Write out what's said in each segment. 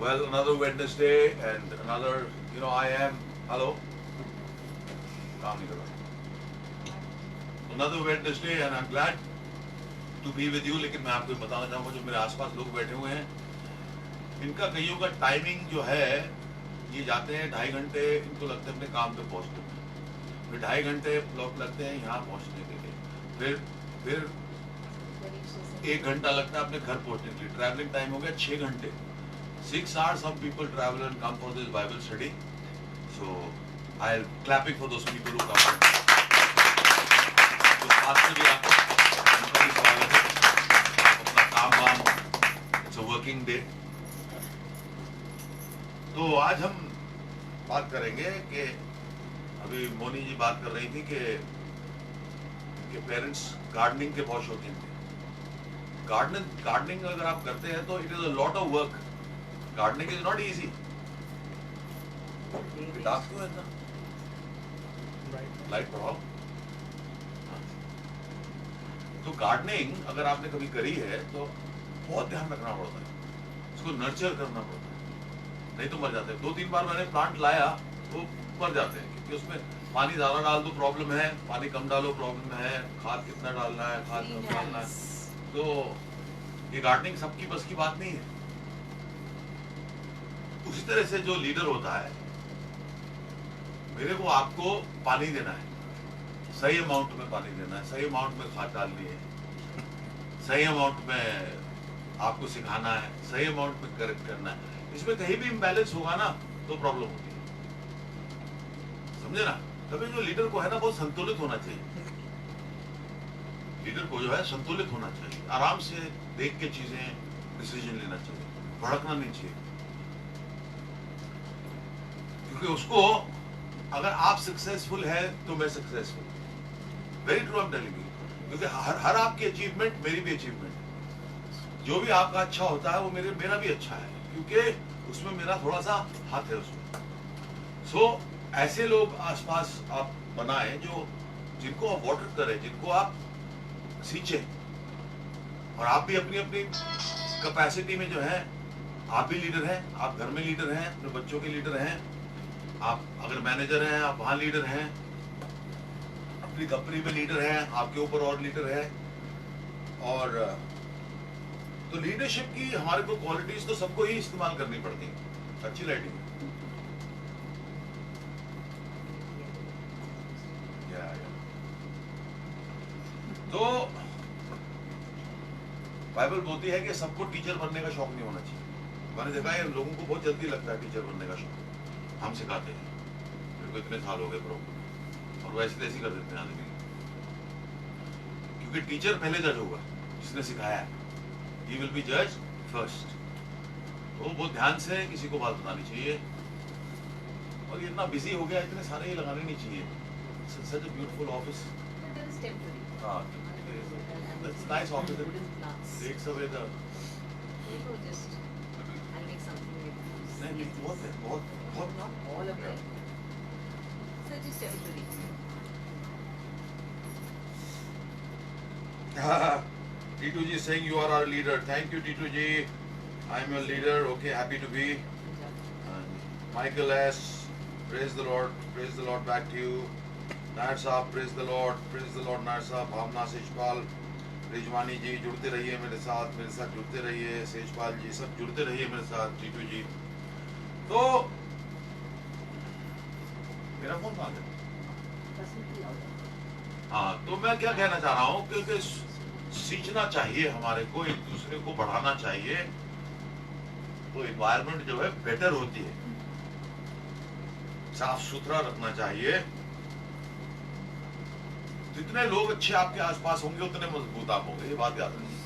Well, another Wednesday and another, I am, hello? काम नहीं कर रहा. Another Wednesday and I'm glad to be with you. लेकिन मैं आपको बताना चाहूँगा जो मेरे आसपास लोग बैठे हुए हैं, इनका कईयों का टाइमिंग जो है, ये जाते हैं 2.5 घंटे, इनको लगता है अपने काम पे पहुँचने में, फिर 2.5 घंटे ब्लॉक लगते हैं यहाँ पहुँचने के लिए, फिर 1 घंटा लगता है अपने घर पहुँचने के लिए. ट्रैवलिंग टाइम हो गया 6 घंटे. 6 hours some people travel and come for this Bible study. So I'll clapping for those people who come. तो आज से भी आपको उनका भी स्वागत है. अपना काम वाम, it's a working day. तो आज हम बात करेंगे कि अभी मोनी जी बात कर रही थी कि इनके पेरेंट्स गार्डनिंग के बहुत शौकीन थे. गार्डनिंग अगर आप करते हैं तो it is a lot of work. Gardening is not easy. Dark क्यों है इतना? लाइट बढ़ाओ. तो गार्डनिंग अगर आपने कभी करी है तो बहुत ध्यान रखना पड़ता है, उसको नर्चर करना पड़ता है, नहीं तो मर जाते हैं. 2-3 बार मैंने प्लांट लाया तो मर जाते हैं क्योंकि उसमें पानी ज्यादा डाल दो प्रॉब्लम है, पानी कम डालो प्रॉब्लम है, खाद कितना डालना है, खाद कम डालना है. तो ये गार्डनिंग सबकी बस की बात नहीं है. उसी तरह से जो लीडर होता है, मेरे को आपको पानी देना है, सही अमाउंट में पानी देना है, सही अमाउंट में खाद डालनी है, सही अमाउंट में आपको सिखाना है, सही अमाउंट में करेक्ट करना है. इसमें कहीं भी इम्बैलेंस होगा ना तो प्रॉब्लम होती है. समझे ना? तभी जो लीडर को है ना बहुत संतुलित होना चाहिए. लीडर को जो है संतुलित होना चाहिए, आराम से देख के चीजें डिसीजन लेना चाहिए, भड़कना नहीं चाहिए. क्योंकि उसको अगर आप सक्सेसफुल है तो मैं successful. Very true, I am telling you. क्योंकि हर आपकी अचीवमेंट मेरी भी अचीवमेंट है. जो भी आपका अच्छा होता है वो मेरा भी अच्छा है, क्योंकि उसमें मेरा थोड़ा सा हाथ है उसमें. सो ऐसे लोग आसपास आप बनाए जो जिनको आप वाटर करें, जिनको आप सींचे, और आप भी अपनी अपनी कैपेसिटी में जो है आप भी लीडर हैं. आप घर में लीडर हैं, अपने बच्चों के लीडर हैं, आप अगर मैनेजर हैं आप वहां लीडर हैं, अपनी कंपनी में लीडर हैं, आपके ऊपर और लीडर है. और तो लीडरशिप की हमारे को क्वालिटीज तो सबको ही इस्तेमाल करनी पड़ती है. अच्छी लाइटिंग. तो बाइबल बोलती है कि सबको टीचर बनने का शौक नहीं होना चाहिए. मैंने देखा है लोगों को बहुत जल्दी लगता है टीचर बनने का शौक. हम सिखाते हैं, मेरे को इतने साल हो गए प्रो, और वैसे तैसे कर देते हैं आदमी. क्योंकि टीचर पहले जज होगा जिसने सिखाया है. ही विल बी जज फर्स्ट. तो बहुत ध्यान से किसी को बात बतानी चाहिए. और ये इतना बिजी हो गया, इतने सारे ही लगाने नहीं चाहिए. सच अ ब्यूटीफुल ऑफिस. हाँ, that's nice office. Takes away the. नहीं, बहुत है, बहुत. Not all of them. So it is temporary. T2G is saying you are our leader. Thank you, T2G. I am your leader. Okay, happy to be. Michael S. Praise the Lord. Praise the Lord. Back to you. Nair Saab, praise the Lord. Praise the Lord, Nair Saab. Bhavna Sejpal, Rizwani जी जुड़ते रहिए मेरे साथ जुड़ते रहिए. सेजपाल जी सब जुड़ते रहिए मेरे साथ. T2G. तो मेरा फोन कहाँ गया? हाँ, तो मैं क्या कहना चाह रहा हूँ, क्योंकि सीखना चाहिए हमारे को, एक दूसरे को बढ़ाना चाहिए, तो एनवायरनमेंट जो है बेटर होती है. साफ सुथरा रखना चाहिए. जितने लोग अच्छे आपके आसपास होंगे उतने मजबूत आप होंगे. ये बात याद रखिए.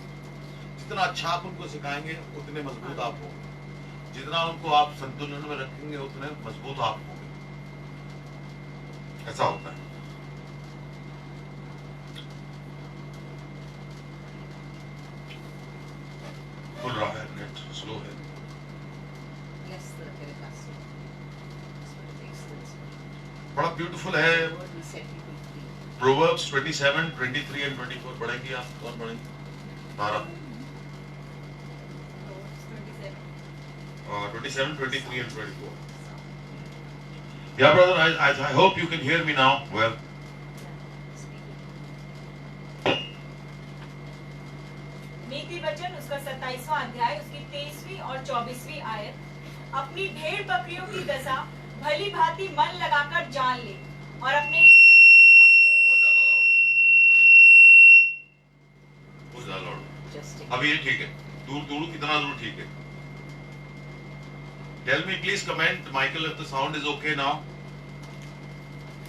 जितना अच्छा आप उनको सिखाएंगे उतने मजबूत आप होंगे. जितना उनको आप संतुलन में रखेंगे उतने मजबूत आप होंगे. ऐसा होता है. खुल रहा है नेट, स्लो है. बड़ा ब्यूटीफुल है. प्रोवर्ब्स 27, 23 and 24 पढ़ेंगी आप? कौन पढ़ेंगी? तारा. और 27, 23 and 24. Yeah, brother, I hope you can hear me now. Well, नीति वचन उसका 27वां अध्याय उसकी 23वीं और 24वीं आयत। अपनी भेड़ बकरियों की दशा भली भांति मन लगाकर जान ले और अपने अभी ये ठीक है, दूर कितना दूर ठीक है? Tell me please comment, Michael, if the sound is okay now.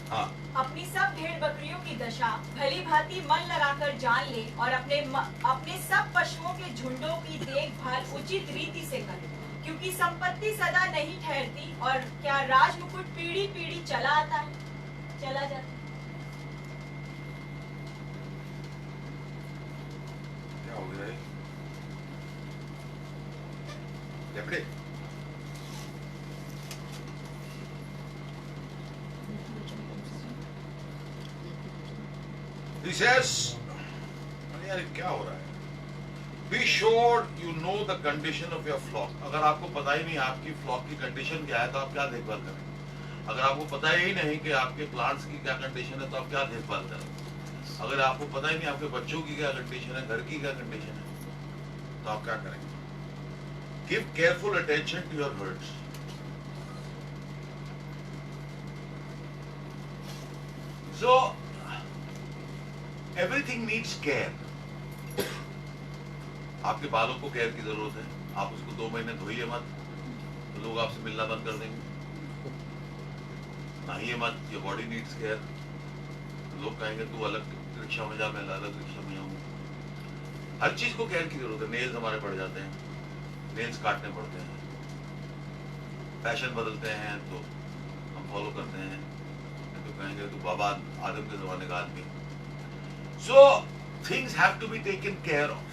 हाँ। अपनी सब भेड़ बकरियों की दशा भली भांति मन लगाकर जान ले और अपने सब पशुओं के झुंडों की देखभाल उचित रीति से कर, क्योंकि संपत्ति सदा नहीं ठहरती और क्या राजमुकुट पीढ़ी पीढ़ी चला आता है, चला जाता है। क्या हो गया है? लेपड़े? He says, यार क्या हो रहा है? Be sure you know the condition of your flock. अगर आपको पता ही नहीं आपकी फ्लॉक की कंडीशन क्या है तो आप क्या देखभाल करें? अगर आपको पता ही नहीं कि आपके प्लांट्स की क्या कंडीशन है तो आप क्या देखभाल करें? अगर आपको पता ही नहीं आपके बच्चों की क्या कंडीशन है, घर की क्या कंडीशन है, तो आप क्या करेंगे? Give careful attention to your herds. So everything needs care. आपके बालों को केयर की जरूरत है। आप उसको 2 महीने धोइए मत, तो लोग आपसे मिलना बंद कर देंगे। नहाइए मत, your body needs care। तो लोग कहेंगे तू अलग रिक्शा में जा, मैं अलग रिक्शा में जाऊँ। हर चीज को केयर की जरूरत है। नेल्स हमारे बढ़ जाते हैं, नेल्स काटने पड़ते हैं। फैशन बदलते हैं तो हम फॉलो करते हैं, तो कहेंगे तू बाबा आदम के जमाने का आदमी। So things have to be taken care of.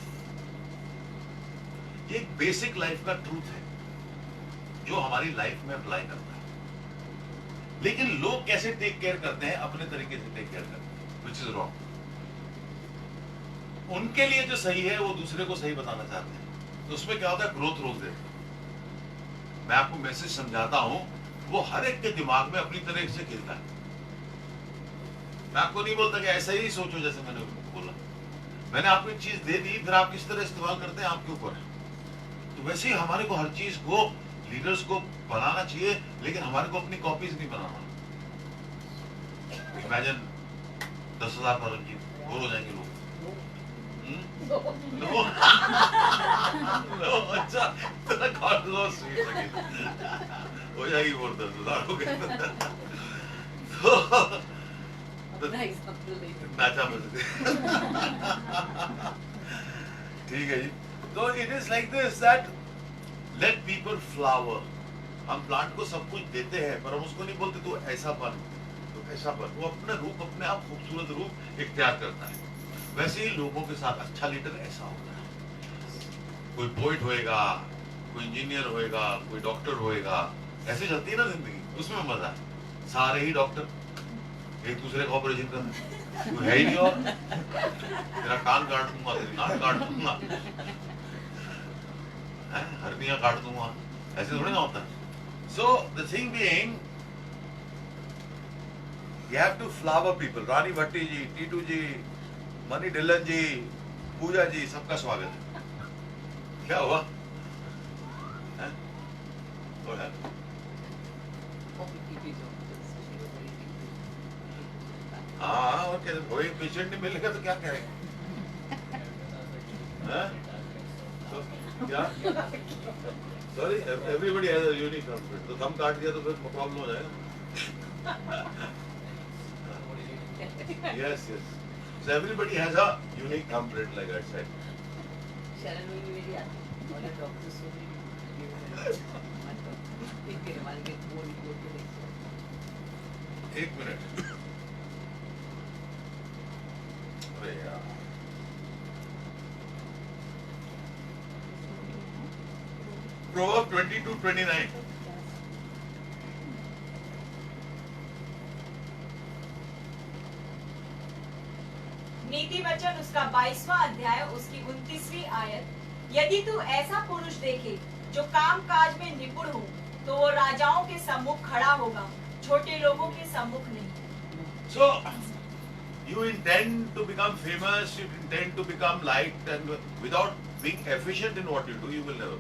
ये एक बेसिक लाइफ का ट्रूथ है जो हमारी लाइफ में अप्लाई करता है। लेकिन लोग कैसे टेक केयर करते हैं? अपने तरीके से टेक केयर करते हैं, which is wrong. उनके लिए जो सही है वो दूसरे को सही बताना चाहते हैं, तो उसमें क्या होता है? ग्रोथ रोक देते हैं। मैं आपको मैसेज समझाता हूं, वो हर एक के दिमाग में अपनी तरह से खेलता है। मैं आपको नहीं बोलता कि ऐसा ही सोचो जैसे मैंने बोला। मैंने आपको एक चीज दे दी, फिर आप किस तरह इस्तेमाल करते हैं आपके ऊपर है। तो वैसे ही हमारे को हर चीज को, लीडर्स को बनाना चाहिए, लेकिन हमारे को अपनी कॉपीज नहीं बनाना। इमेजिन 10,000 डॉलर की बोर हो जाएंगे लोग। अच्छा, हो जाएगी बोर 10,000 हो गए। ठीक है जी। तो it is like this that let people flower. हम प्लांट को सब कुछ देते हैं, पर हम उसको नहीं बोलते तू ऐसा बन, तो ऐसा बन। वो अपना रूप, अपने आप खूबसूरत रूप इख्तियार करता है। वैसे ही लोगों के साथ अच्छा लीडर ऐसा होता है। कोई पोइट होएगा, कोई इंजीनियर होएगा, कोई डॉक्टर होएगा, ऐसे चलती है ना जिंदगी, उसमें मजा है। सारे ही डॉक्टर एक दूसरे का ऑपरेशन करना, तू है ही नहीं, और तेरा कान काट दूंगा, तेरी नाक काट दूंगा, हरनिया काट दूंगा, ऐसे थोड़ी ना होता है। So the thing being, you have to flower people. Rani Bhatti ji, Titu ji, Mani Dhillon ji, Pooja ji, सबका स्वागत है। क्या हुआ? हाँ, और क्या, कोई पेशेंट नहीं मिलेगा तो क्या करेंगे? तो क्या? Sorry, everybody has a unique thumbprint. तो thumb काट दिया तो फिर प्रॉब्लम हो जाएगा। Yes, yes. So everybody has a unique thumbprint, like I said. शरण में भी मेरी आती है, और डॉक्टर से भी एक मिनट। अरे यार, Proverbs 22:29. नीति वचन उसका 22वां अध्याय उसकी 29वीं आयत। यदि तू ऐसा पुरुष देखे जो काम काज में निपुण हो तो वो राजाओं के सम्मुख खड़ा होगा, छोटे लोगों के सम्मुख नहीं। So, you intend to become famous, you intend to become liked, and without being efficient in what you do, you will never.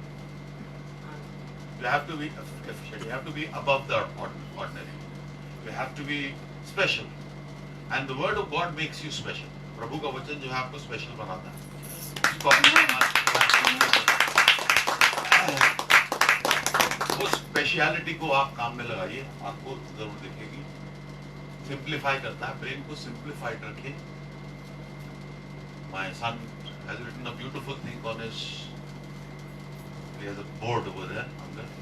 You have to be efficient. You have to be above the ordinary. You have to be special. And the word of God makes you special. प्रभु का वचन जो है आपको special बनाता है। उसको वो speciality को आप काम में लगाइए, आपको जरूर दिखेगी। सिंप्लीफाई करता है, ब्रेन को सिंप्लीफाइड रखिए। My son has written a beautiful thing on his, he has a board over there.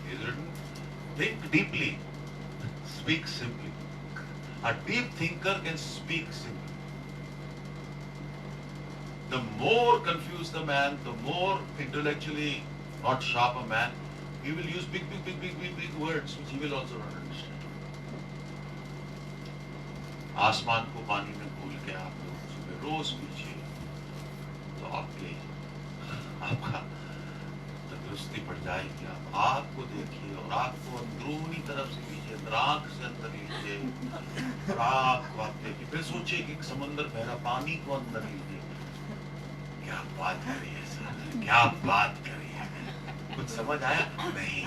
He has written, think deeply, speak simply. A deep thinker can speak simply. The more confused the man, the more intellectually not sharp a man, he will use big words which he will also not understand. आसमान को पानी में घोल के आप लोग सुबह रोज पीजिए तो आपका तंदुरुस्ती बढ़ जाएगी। आप आग को देखिए और आग को अंदरूनी तरफ से लीजिए, आंख से अंदर लीजिए और आग को आप देखिए, फिर सोचिए कि समंदर बह रहा, पानी को अंदर लीजिए। क्या बात करी है सर, क्या बात करी है, कुछ समझ आया नहीं?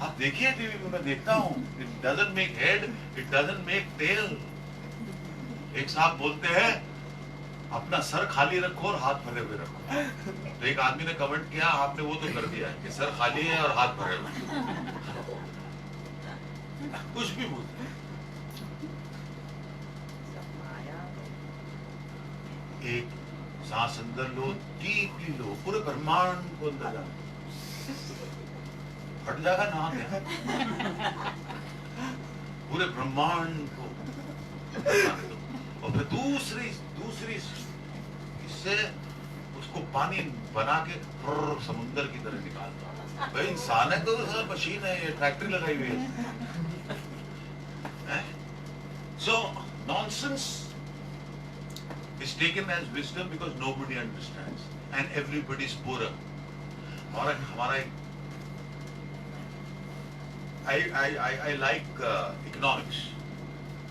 आप देखिए टीवी में, मैं देखता हूँ, it doesn't make head, it doesn't make tail. एक साहब बोलते हैं अपना सर खाली रखो और हाथ भरे हुए रखो। तो एक आदमी ने कमेंट किया, आपने वो तो कर दिया है कि सर खाली है और हाथ भरे हुए। कुछ भी बोलते हैं। एक सांस अंदर लो, डीपली लो, पूरे ब्रह्मांड को अंदर जाओ, हट जाएगा ना क्या? पूरे ब्रह्मांड को और फिर दूसरी इससे उसको पानी बना के समुद्र की तरह निकालता। भाई इंसान है तो मशीन है, ये फैक्ट्री लगाई हुई है। So nonsense is taken as wisdom because nobody understands and everybody is poorer. हमारा I like economics.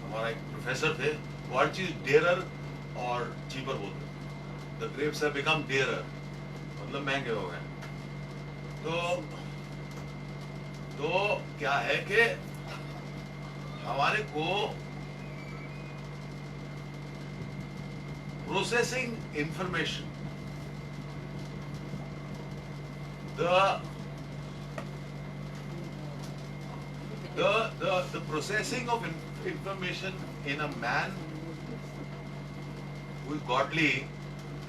हमारा एक प्रोफेसर थे, वो हर चीज dearer और cheaper बोलते। The grapes have become dearer, मतलब महंगे हो गए। तो क्या है कि हमारे को processing information, the processing of information in a man who is godly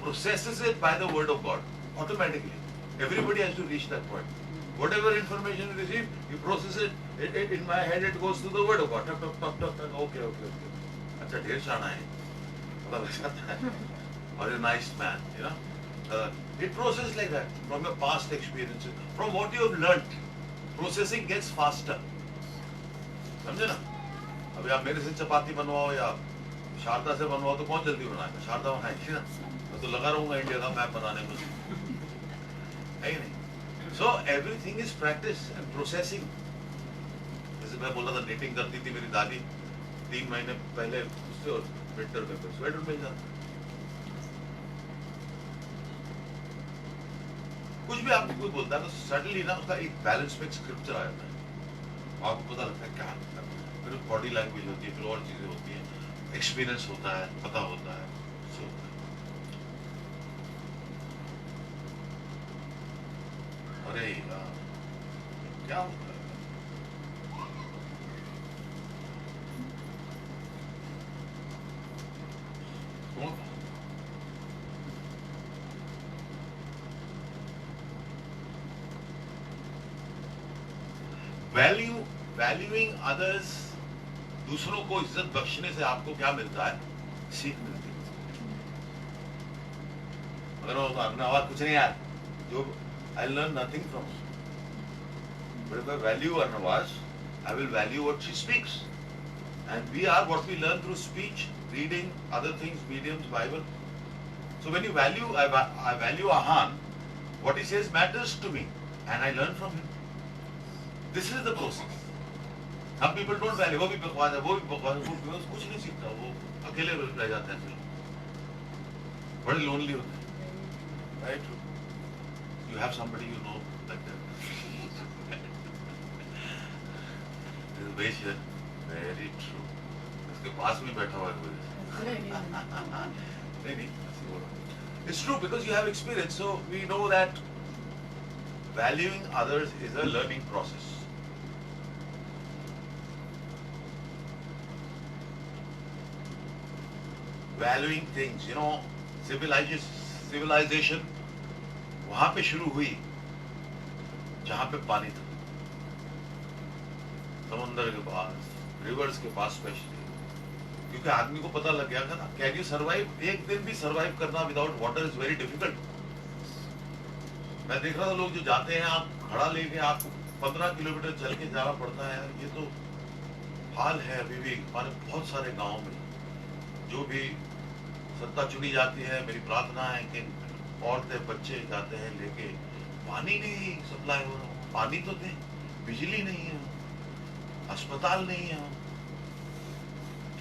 processes it by the word of God automatically. Everybody has to reach that point. Whatever information you receive, you process it. In my head, it goes to the word of God. Okay. अच्छा ढेर शाना है, पता लग जाता है, or a nice man, you know. It processes like that from your past experiences, from what you have learnt. Processing gets faster. समझे ना? अभी आप मेरे से चपाती बनवाओ या शारदा से बनवाओ तो कौन जल्दी बनाएगा? शारदा बनाएगी ना? मैं तो लगा रहूंगा इंडिया का मैप बनाने में, है ही नहीं? So everything is practice and processing. जैसे मैं बोला था, knitting करती थी मेरी दादी, 3 महीने पहले उससे और विंटर में स्वेटर मिल जाता। कुछ भी आपको कोई बोलता है तो सडनली ना उसका एक बैलेंस में स्क्रिप्चर आ जाता है, आपको पता लगता है क्या, फिर बॉडी लैंग्वेज होती है, फिर और चीजें होती हैं, एक्सपीरियंस होता है, पता होता है। सो अरे क्या होता है? वैल्यूइंग अदर्स, दूसरों को इज्जत बख्शने से आपको क्या मिलता है? सीख मिलती है। अगर अपना आवाज कुछ नहीं यार, जो I learn nothing from her. But if I value her Nawaz, I will value what she speaks. And we are what we learn through speech, reading, other things, mediums, Bible. So when you value, I value Ahan, What he says matters to me, and I learn from him. This is the process. Some people don't value. वो भी बकवास है, वो भी बकवास है, वो कुछ नहीं सीखता, वो अकेले रह जाते हैं फिर, बड़े lonely होते हैं. Right? You have somebody you know like that. This is Vesh here. Very true. उसके पास में बैठा हुआ है कोई. नहीं, ऐसे बोलो. It's true because you have experience, so we know that valuing others is a learning process. Valuing things, you know, civilization वहां पे शुरू हुई जहां पे पानी था, समुद्र के पास, रिवर्स के पास स्पेशली, क्योंकि आदमी को पता लग गया था ना, कैन यू सर्वाइव, एक दिन भी सर्वाइव करना without water is very difficult. मैं देख रहा था लोग जो जाते हैं, आप घड़ा लेके आपको 15 किलोमीटर चल के जाना पड़ता है. ये तो हाल है अभी भी हमारे बहुत सारे गांव में. जो भी सत्ता चुनी जाती है, मेरी प्रार्थना है कि औरतें बच्चे जाते हैं लेके, पानी नहीं सप्लाई हो रहा, पानी तो दे, बिजली नहीं है, अस्पताल नहीं है,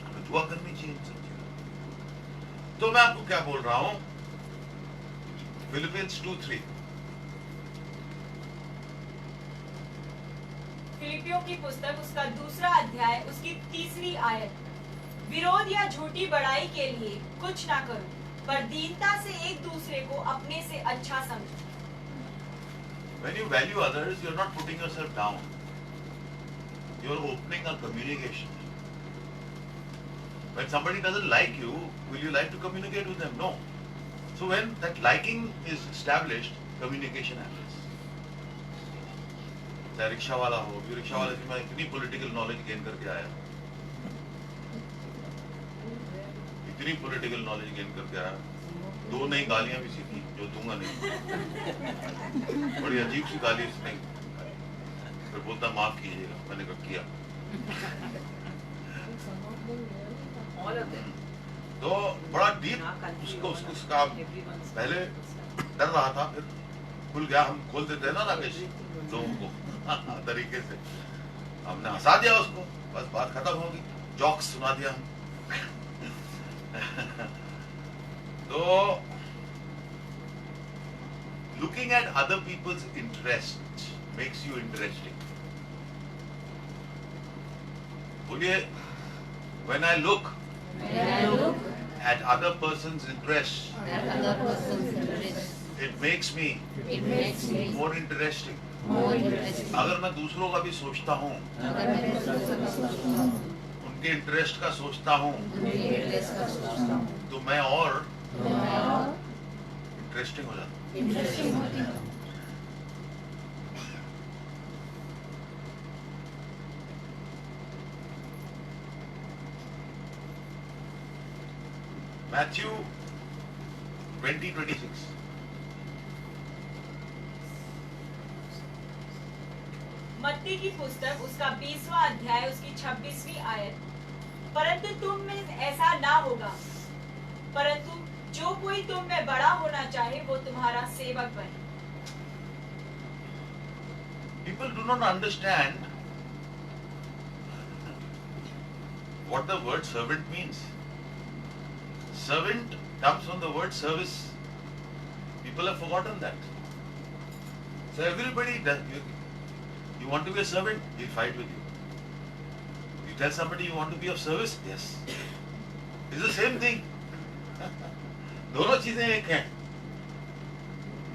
हमें दुआ करनी चाहिए इन सब चीजों. तो मैं आपको क्या बोल रहा हूं, फिलिपियंस 2:3. फिलिपियों की पुस्तक उसका 2 अध्याय उसकी 3 आयत. विरोध या झूठी बड़ाई के लिए कुछ ना करो, पर दीनता से एक दूसरे को अपने से अच्छा समझो. When you value others, you're not putting yourself down. You're opening a communication. When somebody doesn't like you, will you like to communicate with them? No. So when that liking is established, communication happens. चाहे rickshaw वाला हो, rickshaw वाले से मैं इतनी political knowledge gain करके आया, इतनी पॉलिटिकल नॉलेज गेन करके आया, 2 नई गालियां भी सीखी जो दूंगा नहीं. बड़ी अजीब सी गाली इसने, फिर बोलता माफ कीजिएगा, मैंने कहा किया. तो बड़ा डीप उसका पहले डर रहा था, फिर खुल गया. हम खोल देते हैं ना राकेश लोगों को तरीके से, हमने हंसा दिया उसको, बस बात खत्म होगी, जॉक्स सुना दिया हम. तो looking at other people's interests makes you interesting. बोलिए, when I look at other person's interests, it makes me more interesting. अगर मैं दूसरों का भी सोचता हूँ, उनके इंटरेस्ट का सोचता हूँ, तो मैं और इंटरेस्टिंग हो जाता हूँ. Matthew 20:26. मत्ती की पुस्तक उसका 20 अध्याय उसकी 26 आयत. परंतु तुम में ऐसा ना होगा, परंतु जो कोई तुम में बड़ा होना चाहे वो तुम्हारा सेवक बने. People do not understand what the word servant means. Servant comes from the word service. People have forgotten that. So everybody does. You want to be a servant, he'll fight with you. You tell somebody you want to be of service, yes. It's the same thing. दोनों चीजें एक हैं.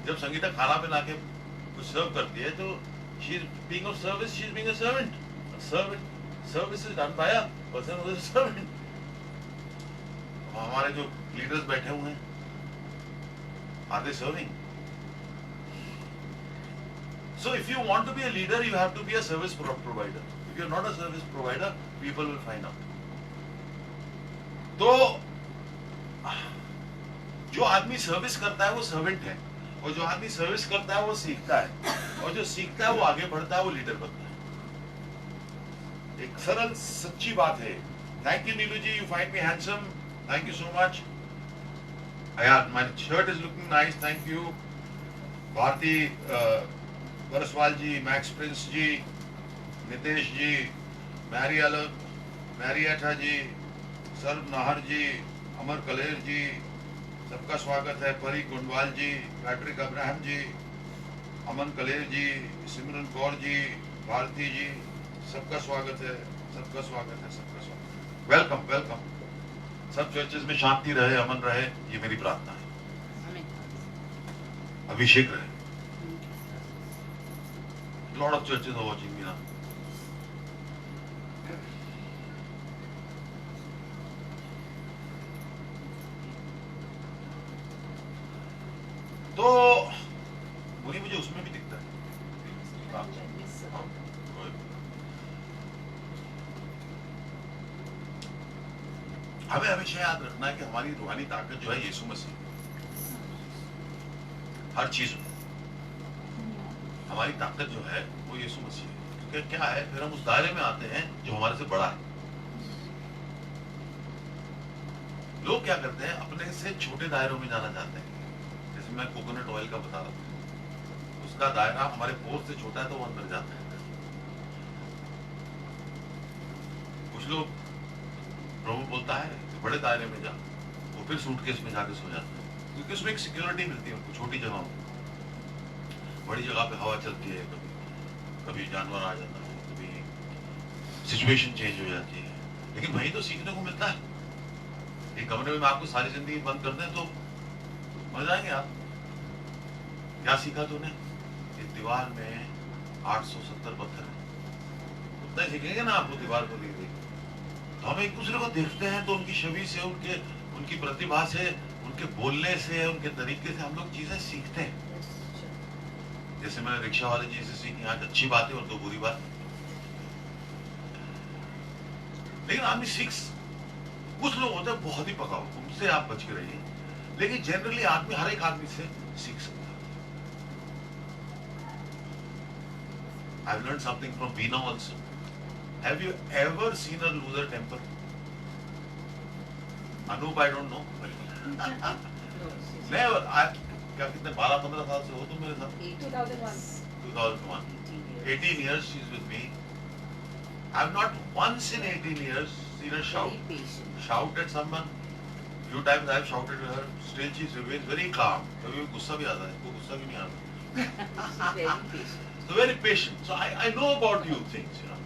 जब संगीता खाना बना के कुछ सर्व करती है, तो she is being of service, she is being a servant. A servant, service is done by a person who is a servant. हमारे जो लीडर्स बैठे हुए हैं, are they serving? So if you want to be a leader, you have to be a service provider. If you're not a service provider, people will find out. तो जो आदमी service करता है वो सर्वेंट है, और जो आदमी सर्विस करता है वो सीखता है, और जो सीखता है वो आगे बढ़ता है, वो लीडर बनता है. एक सरल सच्ची बात है. Thank you Neelu ji, you find me handsome. Thank you so much. यार, my shirt is looking nice. Thank you. Bharti Barswal ji, Max Prince ji, Nitesh ji, मैरियाठा जी, सर्व नाहर जी, अमर कलेर जी, सबका स्वागत है। परी गुंडवाल जी, पैट्रिक अब्राहम जी, अमन कलेर जी, सिमरन कौर जी, भारती जी, सबका स्वागत है, सबका स्वागत है, सबका स्वागत है। Welcome welcome. सब चर्चेज में शांति रहे, अमन रहे, ये मेरी प्रार्थना है। अभिषेक रहे। Lot of churches are watching me now. तो बुरी मुझे उसमें भी दिखता है। हमें हमेशा याद रखना है कि हमारी रूहानी ताकत जो है यीशु मसीह, हर चीज में हमारी ताकत जो है वो यीशु मसीह है। क्योंकि क्या है, फिर हम उस दायरे में आते हैं जो हमारे से बड़ा है। लोग क्या करते हैं, अपने से छोटे दायरों में जाना चाहते हैं। जैसे मैं कोकोनट ऑयल का बता रहा था, उसका दायरा हमारे पोर से छोटा है तो वो अंदर जाता है। कुछ लोग, प्रभु बोलता है कि बड़े दायरे में जा, वो फिर सूटकेस में जाके सो जाता है, क्योंकि उसमें एक सिक्योरिटी मिलती है उनको। छोटी जगह में, बड़ी जगह पे हवा चलती है, कभी जानवर आ जाता है, कभी सिचुएशन चेंज हो जाती है, लेकिन वही तो सीखने को मिलता है। एक कमरे में आपको सारी जिंदगी बंद कर दें तो मर जाएंगे आप। क्या सीखा तूने? इस दीवार में 870 पत्थर है, उतना ही सीखेंगे ना आप वो दीवार को देख देख। तो हम एक दूसरे को देखते हैं तो उनकी छवि से, उनकी प्रतिभा से, उनके बोलने से, उनके तरीके से हम लोग चीजें सीखते हैं। जैसे मैंने रिक्शा वाले जी से सीखी आज अच्छी बात है और दो बुरी बात। लेकिन आदमी सीख, कुछ लोग होते हैं बहुत ही पकाओ, उनसे आप बच के रहिए। लेकिन जनरली आदमी, हर एक आदमी से सीख सकता है। I've learned something from Veena also. Have you ever seen her lose her temper? Anup, I don't know. Never. क्या कितने 12-15 साल से हो तुम मेरे साथ? 2001. 18 years she's with me. I've not once in 18 years seen her shout at someone. Few times I've shouted at her. Still she remains very calm. कभी गुस्सा भी आता है, इसको गुस्सा भी नहीं आता. So very patient. So I know about you things, you know.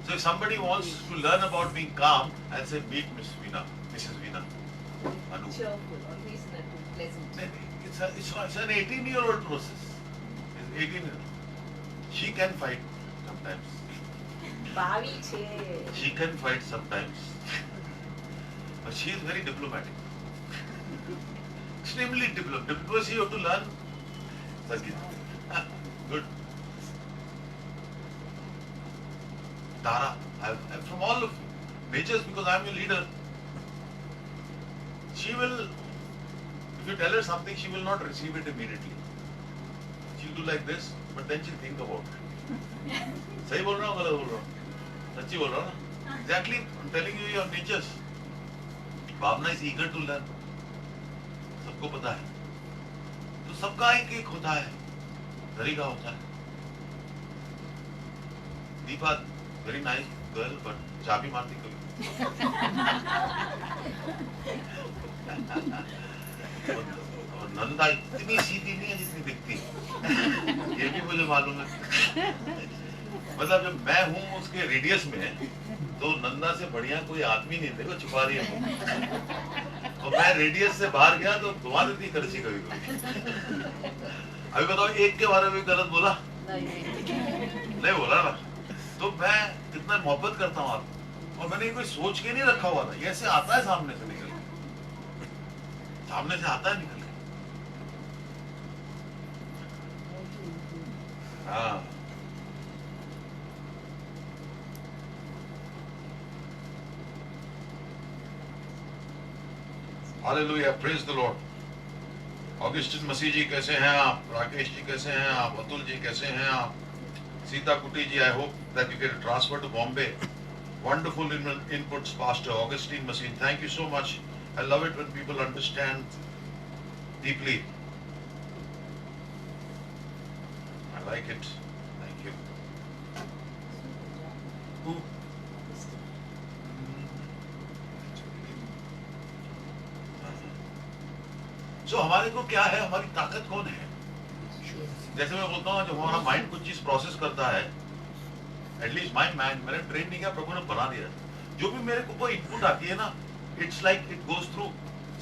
So if somebody wants to learn about being calm, I'll say meet Miss Veena, Mrs. Veena. Anu. Cheerful, always pleasant. It's an 18-year-old process. It's 18. She can fight sometimes. Bavi che. She can fight sometimes. But she is very diplomatic. Extremely diplomatic. Diplomacy you have to learn. Sakit. Good. Tara, I'm from all of you. Majors, because I'm your leader. She will, if you tell her something, she will not receive it immediately. She'll do like this, but then she'll think about it. सही बोल रहा हूँ, गलत बोल रहा हूँ? सच्ची बोल रहा हूँ ना? Exactly, I'm telling you your natures. Bhavna is eager to learn. सबको पता है. तो सबका एक होता है, तरीका होता है. Deepa, very nice girl, but चाबी मारती कभी. और नंदा इतनी सीधी नहीं है जितनी दिखती. ये भी मुझे मालूम है. मतलब जब मैं हूँ उसके रेडियस में, तो नंदा से बढ़िया कोई आदमी नहीं. देखो छुपा रही है. और मैं रेडियस से बाहर गया तो घुमा देती करची कभी कभी. अभी बताओ, एक के बारे में गलत बोला? नहीं बोला ना. तो मैं कितना मोहब्बत करता हूँ आपको, और मैंने कोई सोच के नहीं रखा हुआ था. ये ऐसे आता है सामने से निकल के, सामने से आता है निकल के. हाँ. Hallelujah, praise the Lord. Augustine Masih ji कैसे हैं आप? राकेश जी कैसे हैं आप? अतुल जी कैसे हैं आप? सीता कुटी जी, I hope that you get a transfer to Bombay. Wonderful inputs, Pastor Augustine Machine. Thank you so much. I love it when people understand deeply. like it. Thank you. Who? So हमारे को क्या है, हमारी ताकत कौन है? जैसे मैं बोलता हूँ, जब हमारा माइंड कुछ चीज प्रोसेस करता है, एटलीस्ट माई माइंड, मैंने ट्रेन नहीं किया, प्रभु ने बना दिया। जो भी मेरे को कोई इनपुट आती है ना, it's like it goes through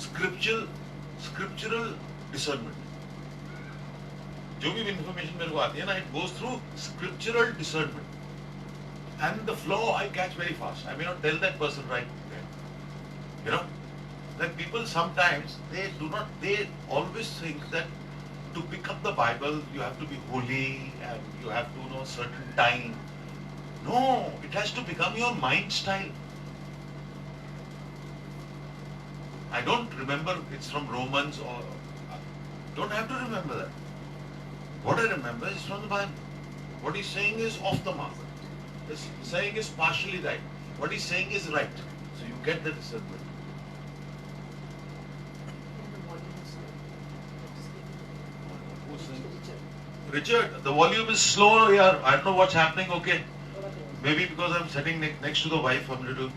scriptural discernment. जो भी इंफॉर्मेशन मेरे को आती है ना, it goes through scriptural discernment and the flow I catch very fast. I may not tell that person right, you know, that people sometimes they always think that to pick up the Bible you have to be holy and you have to know certain time. No, it has to become your mind style. I don't remember it's from Romans, or don't have to remember that. What I remember is from the Bible. What he's saying is off the mark. His saying is partially right. What he's saying is right. So you get the discernment. Richard, the volume is slow here. I don't know what's happening. Okay, maybe because I'm sitting next to the wife, I'm little.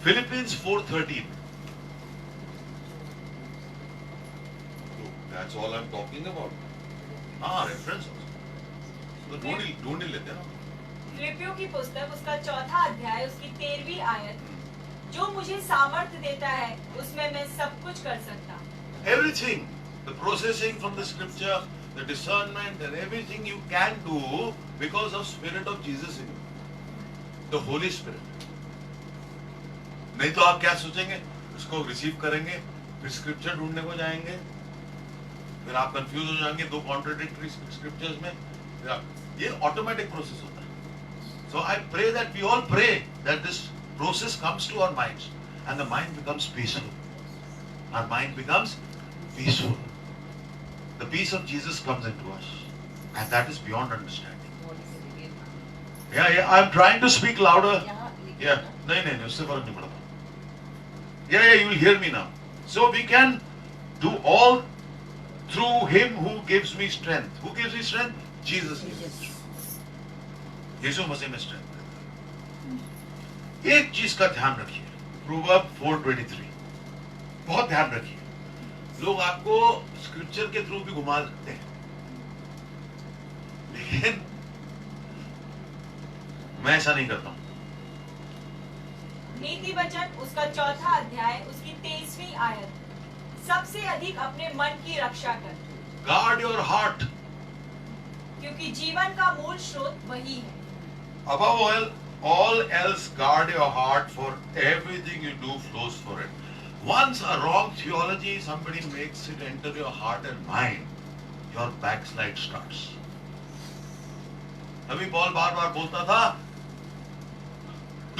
Philippians 4:13. That's all I'm talking about. Reference. तो ढूंढ ही लेते हैं ना। फिलिपियों की पुस्तक, उसका 4था अध्याय, उसकी 13वीं आयत, जो मुझे सामर्थ्य देता है उसमें मैं सब कुछ कर सकता। Everything, the processing from the scripture, the discernment and everything you can do because of Spirit of Jesus in you, the Holy Spirit. नहीं तो आप क्या सोचेंगे, उसको रिसीव करेंगे, फिर स्क्रिप्चर ढूंढने को जाएंगे, फिर आप कंफ्यूज हो जाएंगे दो कॉन्ट्राडिक्टरी स्क्रिप्चर्स में। ये ऑटोमेटिक प्रोसेस होता है। So I pray that we all pray that this process comes to our minds and the mind becomes peaceful. Our mind becomes peaceful. The peace of Jesus comes into us and that is beyond understanding. Yeah, I'm trying to speak louder. Yeah, नहीं, उससे फर्क नहीं पड़ता। Yeah, you will hear me now. So we can do all through Him who gives me strength. Who gives me strength? Jesus gives me strength. यीशु मसीह में strength। एक चीज का ध्यान रखिए, प्रोवर्ब 4:23, बहुत ध्यान रखिए। लोग आपको स्क्रिप्चर के थ्रू भी घुमा देते हैं, लेकिन मैं ऐसा नहीं करता हूं। नीति वचन, उसका 4था अध्याय, उसकी 23वीं आयत, सबसे अधिक अपने मन की रक्षा कर। गार्ड योर हार्ट, क्योंकि जीवन का मूल स्रोत वही है। Above all else guard your heart, for everything you do flows for it. Once a wrong theology somebody makes it enter your heart and mind, your backslide starts. अभी Paul बार बार बोलता था,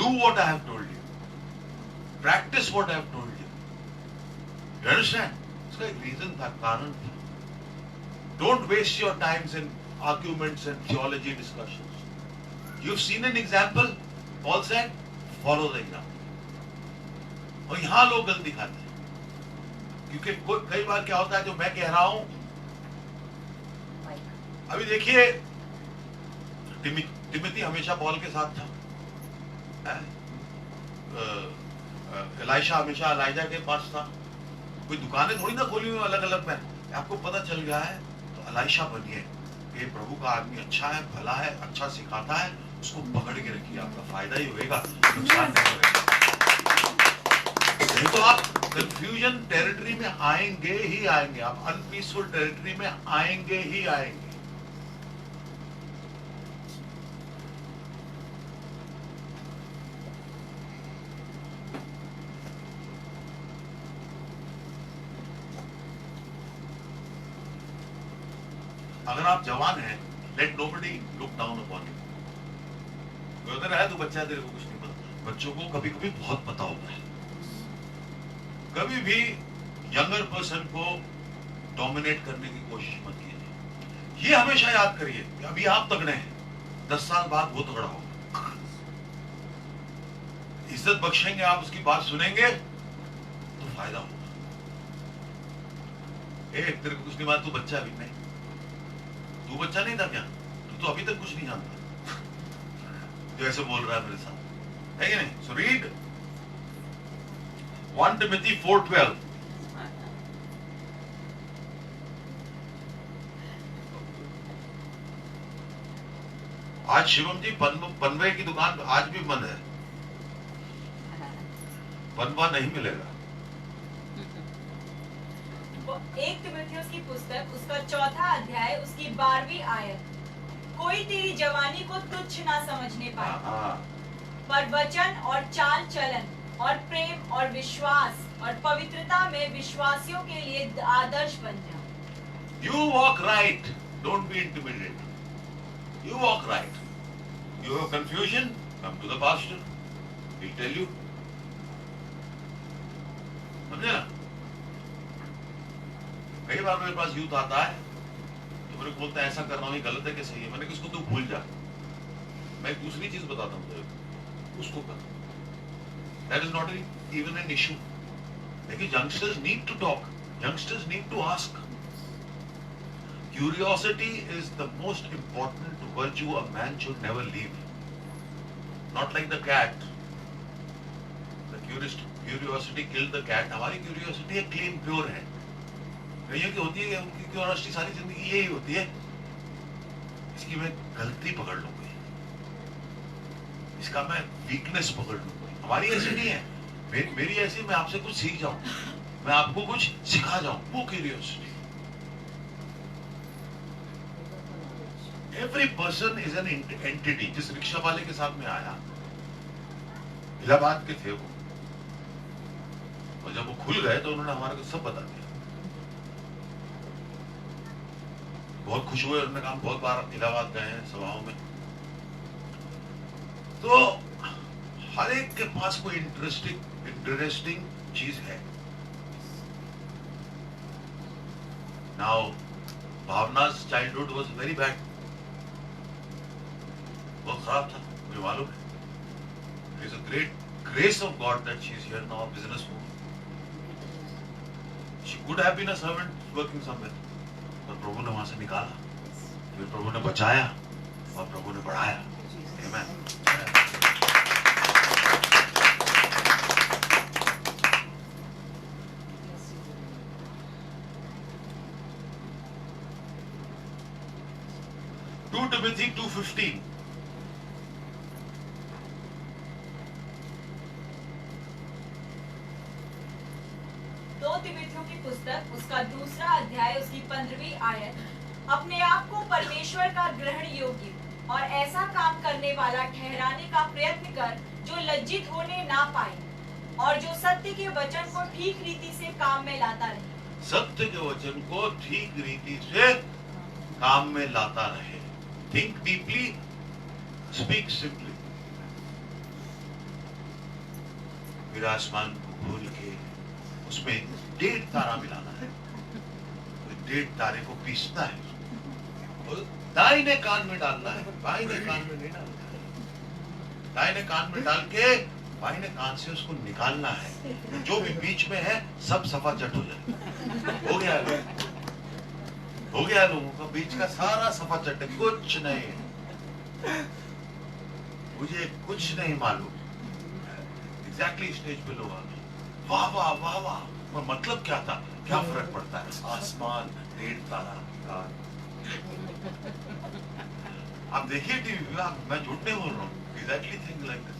do what I have told you, practice what I have told you. You understand? इसका एक reason था, कारण था। Don't waste your times in arguments and theology discussions. You've seen an example. Paul said, follow the example. और यहां लोग गलती खाते हैं, क्योंकि कई बार क्या होता है, जो मैं कह रहा हूं, अभी देखिए, तिमोथी हमेशा पॉल के साथ था, एलाइशा हमेशा एलाइजा के पास था। कोई दुकानें थोड़ी ना खोली हुई अलग अलग में। आपको पता चल गया है तो एलाइशा बनिए, ये प्रभु का आदमी अच्छा है, भला है, अच्छा सिखाता है, उसको पकड़ के रखिए, आपका फायदा ही होगा, नुकसान नहीं होगा। नहीं तो आप कंफ्यूजन टेरिटरी में आएंगे ही आएंगे, आप अनपीसफुल टेरिटरी में आएंगे ही आएंगे। अगर आप जवान हैं, let nobody look down upon you. कोई उधर है तो बच्चा तेरे को कुछ नहीं पता। बच्चों को कभी कभी बहुत पता होता है। कभी भी यंगर पर्सन को डोमिनेट करने की कोशिश मत कीजिए। ये हमेशा याद करिए कि अभी आप तगड़े हैं, 10 साल बाद वो तगड़ा होगा। इज्जत बख्शेंगे आप, उसकी बात सुनेंगे तो फायदा होगा। तेरे को कुछ नहीं मालूम, तू बच्चा अभी नहीं, तू बच्चा नहीं था क्या, तू तो अभी तक कुछ नहीं जानता, जो ऐसे बोल रहा है मेरे साथ, है कि नहीं? So read 1 Timothy 4:12. आज शिवम जी पनवे की दुकान आज भी बंद है, पनवा नहीं मिलेगा। 1 तिमुथियुस की पुस्तक उसका 4था अध्याय उसकी 12वीं आयत, कोई तेरी जवानी को तुच्छ ना समझने पाए, पर वचन और चाल चलन और प्रेम और विश्वास और पवित्रता में विश्वासियों के लिए आदर्श बन जा। You walk right, don't be intimidated. You walk right. You have confusion, come to the pastor, he'll tell you. समझे ना? कई बार मेरे पास यूथ आता है तो मेरे को बोलता है ऐसा कर रहा हूँ, ये गलत है कि सही है। मैंने किसको तू भूल जा, मैं एक दूसरी चीज बताता हूँ तेरे को, उसको कर। That is not even an issue. लेकिन youngsters need to talk, youngsters need to ask. Curiosity is the most important virtue a man should never leave. Not like the cat. The curiosity killed the cat. हमारी curiosity है clean, pure है। कईयों की होती है कि उनकी curiosity सारी जिंदगी यही होती है, इसकी मैं गलती पकड़ लूंगी, इसका मैं वीकनेस पकड़ लूंगी। हमारी ऐसी नहीं है, मेरी ऐसी, मैं आपसे कुछ सीख जाऊं, मैं आपको कुछ सिखा जाऊं, वो curiosity. Every person is an entity. जिस रिक्शा वाले के साथ में आया, इलाहाबाद के थे वो, और जब वो खुल गए तो उन्होंने हमारे को सब बता दिया। बहुत खुश हुए, उन्होंने कहा बहुत बार इलाहाबाद गए हैं सभाओं में। तो हर एक के पास कोई इंटरेस्टिंग चीज है। Now Bhavna's childhood was very bad, बहुत खराब था, मुझे मालूम है। It is a great grace of God that she is here now, a businesswoman. She could have been a servant working somewhere, पर प्रभु ने वहां से निकाला, फिर प्रभु ने बचाया और प्रभु ने बढ़ाया। Amen. 2 Timothy 2:15. की पुस्तक उसका 2रा अध्याय उसकी 15वीं आयत, अपने आप को परमेश्वर का ग्रहण योग्य और ऐसा काम करने वाला ठहराने का प्रयत्न कर जो लज्जित होने ना पाए और जो सत्य के वचन को ठीक रीति से काम में लाता रहे। सत्य के वचन को ठीक रीति से काम में लाता रहे। Think deeply, speak simply. फिर आसमान को खोल के उसमें 1.5 तारा मिलाना है, 1.5 तारे को पीसना है और दाहिने कान में डालना है, बाहिने कान में नहीं डालना है। दाहिने कान में डाल के बाहिने कान से उसको निकालना है। जो भी बीच में है सब सफा चट हो जाए। हो गया लोगों का बीच का सारा सफा चट है, कुछ नहीं, मुझे कुछ नहीं मालूम। एग्जैक्टली स्टेज पे लोग आ गए, वाह वाह वाह वाह, पर मतलब क्या था, क्या फर्क पड़ता है, आसमान 1.5 तारा कान। आप देखिए टीवी में, मैं झूठ नहीं बोल रहा हूँ, exactly think like this.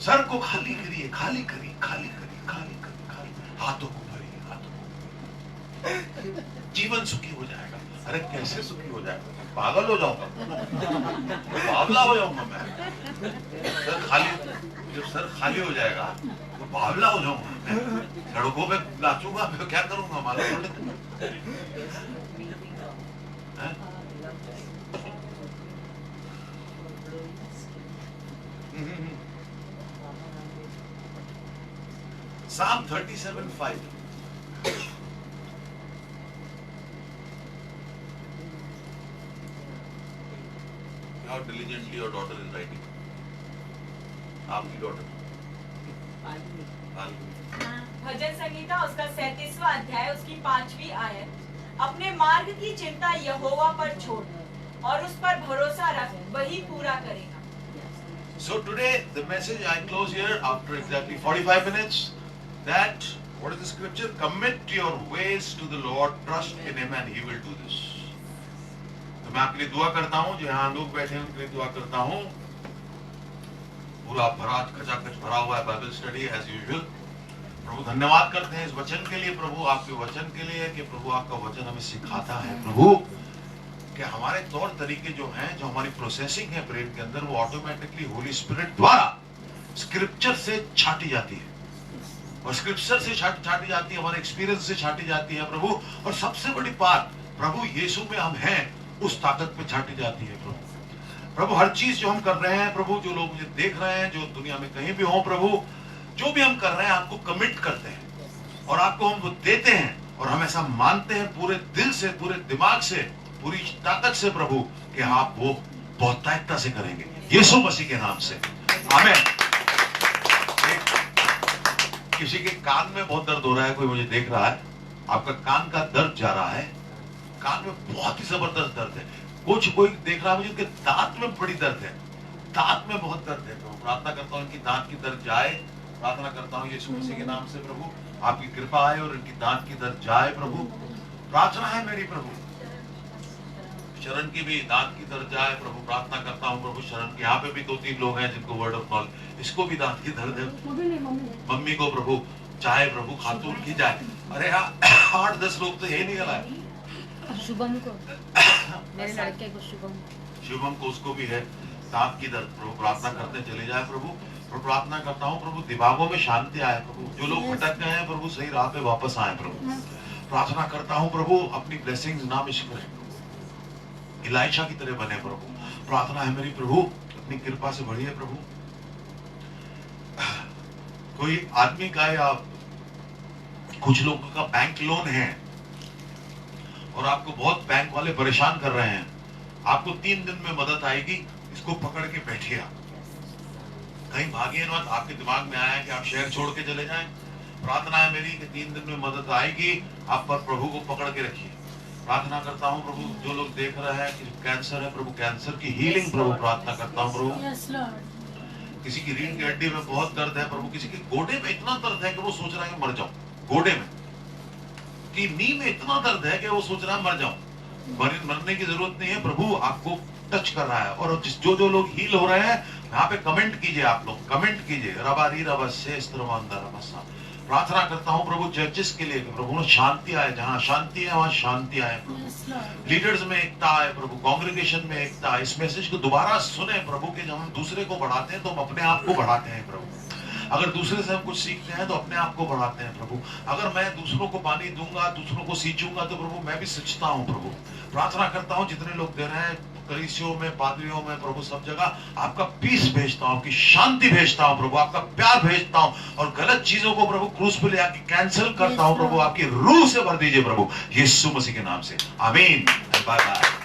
Sir को खाली करिए, खाली करिए, खाली करिए, खाली करिए, खाली, हाथों को भरिए, हाथों को, जीवन सुखी हो जाएगा। अरे कैसे सुखी हो जाएगा, पागल हो जाऊंगा, बावला हो जाऊंगा मैं। सर खाली, जब सर खाली हो जाएगा तो बावला हो जाऊंगा मैं, सड़कों पे नाचूंगा, फिर क्या करूंगा मालूम है? Psalm 37:5. How diligently your daughter is writing. आपकी daughter. भजन संहिता उसका 37वां अध्याय उसकी 5वीं आयत, अपने मार्ग की चिंता यहोवा पर छोड़ और उस पर भरोसा रख, वही पूरा करेगा। So today the message I close here after exactly 45 minutes. That what is the scripture? Commit your ways to the Lord, trust in Him, and He will do this. तो मैं आपके लिए दुआ करता हूँ, जो यहाँ लोग बैठे हैं उनके लिए दुआ करता हूँ। पूरा भरा खचाखच भरा हुआ है बाइबल स्टडी एज यूजुअल। प्रभु धन्यवाद करते हैं इस वचन के लिए, प्रभु आपके वचन के लिए कि प्रभु आपका वचन हमें सिखाता है प्रभु कि हमारे तौर तरीके जो हैं, जो हमारी प्रोसेसिंग है ब्रेन के अंदर, वो ऑटोमेटिकली होली स्पिरिट द्वारा स्क्रिप्चर से छाटी जाती है, और स्क्रिप्चर से छाटी जाती है, हमारे एक्सपीरियंस से छाटी जाती है प्रभु। और सबसे बड़ी बात, प्रभु यीशु में हम हैं उस ताकत पे छाटी जाती है प्रभु। प्रभु हर चीज जो हम कर रहे हैं प्रभु, जो लोग मुझे देख रहे हैं, जो दुनिया में कहीं भी हो प्रभु, जो भी हम कर रहे हैं आपको कमिट करते हैं और आपको हम वो देते हैं, और हम ऐसा मानते हैं पूरे दिल से, पूरे दिमाग से, पूरी ताकत से प्रभु कि आप वो बहुतायता से करेंगे यीशु मसीह के नाम से, आमीन। किसी के कान में बहुत दर्द हो रहा है, कोई मुझे देख रहा है, आपका कान का दर्द जा रहा है, कान में बहुत ही जबरदस्त दर्द है। कोई देख रहा है मुझे, उनके दांत में बड़ी दर्द है, दांत में बहुत दर्द है। तो प्रार्थना करता हूँ इनकी दांत की दर्द जाए, प्रार्थना करता हूँ यीशु मसीह के नाम से प्रभु आपकी कृपा आए और इनकी दांत की दर्द जाए प्रभु। प्रार्थना है मेरी प्रभु, शरण की भी दांत की दर्द जाए प्रभु। प्रार्थना करता हूँ प्रभु शरण की, यहाँ पे भी 2-3 लोग हैं जिनको वर्ड ऑफ नॉलेज, इसको भी दांत की दर्द है, मम्मी को प्रभु चाहे प्रभु खातून की जाए। अरे हाँ 8-10 लोग तो यही निकला है। शुभम को, मेरे लड़के को शुभम को, उसको भी है दांत की दर्द प्रभु। प्रार्थना करते चले जाए प्रभु। और प्रार्थना करता हूँ प्रभु दिमागों में शांति आए प्रभु, जो लोग भटक गए हैं प्रभु सही राह पे वापस आए प्रभु। प्रार्थना करता हूँ प्रभु अपनी ब्लेसिंग ना मिस करें, इलाइशा की तरह बने प्रभु। प्रार्थना है मेरी प्रभु अपनी कृपा से बढ़िए प्रभु। कोई आदमी का या कुछ लोगों का बैंक लोन है और आपको बहुत बैंक वाले परेशान कर रहे हैं, आपको 3 दिन में मदद आएगी, इसको पकड़ के बैठिए। आप कहीं भागिए मत, आपके दिमाग में आया कि आप शहर छोड़ के चले जाएं। प्रार्थना है मेरी कि 3 दिन में मदद आएगी, आप पर प्रभु को पकड़ के रखिए। प्रार्थना करता हूँ प्रभु जो लोग देख रहे हैं कि कैंसर है प्रभु, कैंसर की हीलिंग प्रभु प्रार्थना करता हूँ प्रभु। किसी की रीढ़ की हड्डी में बहुत दर्द है प्रभु, किसी के गोडे में इतना दर्द है कि वो सोच रहा है कि मर जाऊं, गोडे में कि नी में इतना दर्द है कि वो सोच रहा है मर जाऊं। मरने की जरूरत नहीं है, प्रभु आपको टच कर रहा है। और जो लोग हील हो रहे हैं यहाँ पे कमेंट कीजिए, आप लोग कमेंट कीजिए। रबारी रबसे स्त्रमांदा। प्रार्थना करता हूँ प्रभु चर्चिस के लिए, प्रभु शांति आए, जहाँ शांति है वहाँ शांति आए प्रभु। लीडर्स में एकता आए प्रभु, कांग्रेगेशन में एकता। इस मैसेज को दोबारा सुने प्रभु कि जब हम दूसरे को बढ़ाते हैं तो हम अपने आप को बढ़ाते हैं प्रभु। अगर दूसरे से हम कुछ सीखते हैं तो अपने आप को बढ़ाते हैं प्रभु। अगर मैं दूसरों को पानी दूंगा, दूसरों को सींचूंगा तो प्रभु मैं भी सींचता हूँ प्रभु। प्रार्थना करता हूँ जितने लोग दे रहे हैं, कलीसियों में, पादरियों में प्रभु, सब जगह आपका पीस भेजता हूँ, आपकी शांति भेजता हूँ प्रभु, आपका प्यार भेजता हूँ, और गलत चीजों को प्रभु क्रूस पे ले आके कैंसिल करता हूँ प्रभु। आपकी रूह से भर दीजिए प्रभु यीशु मसीह के नाम से, आमीन। Bye bye.